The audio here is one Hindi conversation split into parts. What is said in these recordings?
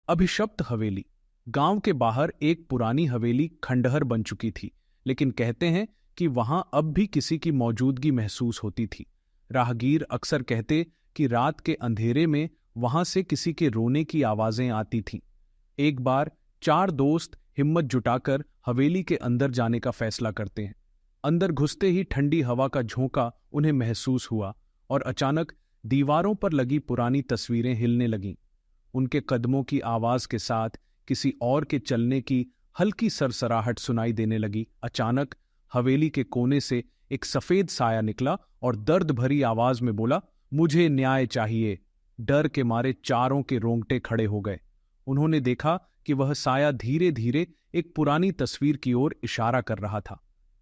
अभिशप्त हवेली। गांव के बाहर एक पुरानी हवेली खंडहर बन चुकी थी, लेकिन कहते हैं कि वहां अब भी किसी की मौजूदगी महसूस होती थी। राहगीर अक्सर कहते कि रात के अंधेरे में वहां से किसी के रोने की आवाजें आती थीं। एक बार चार दोस्त हिम्मत जुटाकर हवेली के अंदर जाने का फैसला करते हैं। अंदर घुसते ही ठंडी हवा का झोंका उन्हें महसूस हुआ और अचानक दीवारों पर लगी पुरानी तस्वीरें हिलने लगीं। उनके कदमों की आवाज के साथ किसी और के चलने की हल्की सरसराहट सुनाई देने लगी। अचानक हवेली के कोने से एक सफेद साया निकला और दर्द भरी आवाज में बोला, मुझे न्याय चाहिए। डर के मारे चारों के रोंगटे खड़े हो गए। उन्होंने देखा कि वह साया धीरे धीरे एक पुरानी तस्वीर की ओर इशारा कर रहा था।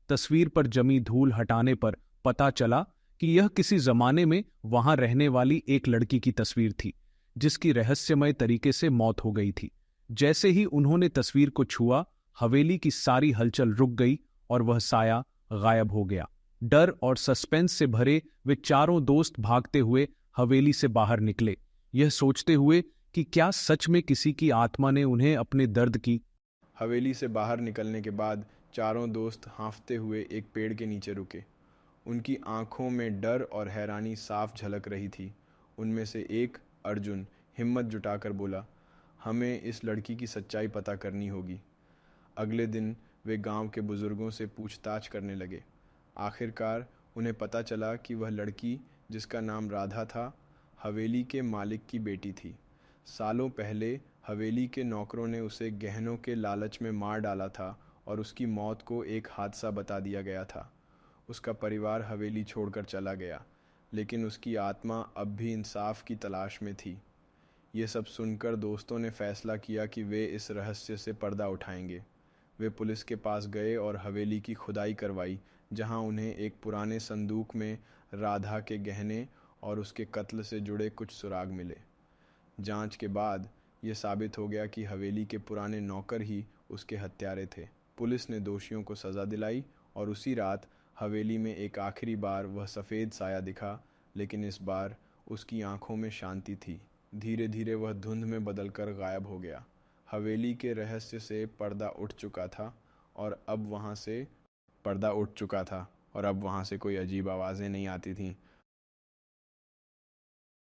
तस्वीर पर जमी धूल हटाने पर पता चला कि यह किसी जमाने में वहां रहने वाली एक लड़की की तस्वीर थी, जिसकी रहस्यमय तरीके से मौत हो गई थी। जैसे ही उन्होंने तस्वीर को छुआ, हवेली की सारी हलचल रुक गई और वह साया गायब हो गया। डर और सस्पेंस से भरे वे चारों दोस्त भागते हुए हवेली से बाहर निकले, यह सोचते हुए कि क्या सच में किसी की आत्मा ने उन्हें अपने दर्द की। हवेली से बाहर निकलने के बाद चारों दोस्त हाँफते हुए एक पेड़ के नीचे रुके। उनकी आंखों में डर और हैरानी साफ झलक रही थी। उनमें से एक, अर्जुन, हिम्मत जुटाकर बोला, हमें इस लड़की की सच्चाई पता करनी होगी। अगले दिन वे गांव के बुजुर्गों से पूछताछ करने लगे। आखिरकार उन्हें पता चला कि वह लड़की, जिसका नाम राधा था, हवेली के मालिक की बेटी थी। सालों पहले हवेली के नौकरों ने उसे गहनों के लालच में मार डाला था और उसकी मौत को एक हादसा बता दिया गया था। उसका परिवार हवेली छोड़कर चला गया, लेकिन उसकी आत्मा अब भी इंसाफ की तलाश में थी। ये सब सुनकर दोस्तों ने फैसला किया कि वे इस रहस्य से पर्दा उठाएंगे। वे पुलिस के पास गए और हवेली की खुदाई करवाई, जहां उन्हें एक पुराने संदूक में राधा के गहने और उसके कत्ल से जुड़े कुछ सुराग मिले। जांच के बाद ये साबित हो गया कि हवेली के पुराने नौकर ही उसके हत्यारे थे। पुलिस ने दोषियों को सज़ा दिलाई और उसी रात हवेली में एक आखिरी बार वह सफ़ेद साया दिखा, लेकिन इस बार उसकी आंखों में शांति थी। धीरे धीरे वह धुंध में बदलकर गायब हो गया। हवेली के रहस्य से पर्दा उठ चुका था और अब वहाँ से कोई अजीब आवाज़ें नहीं आती थीं।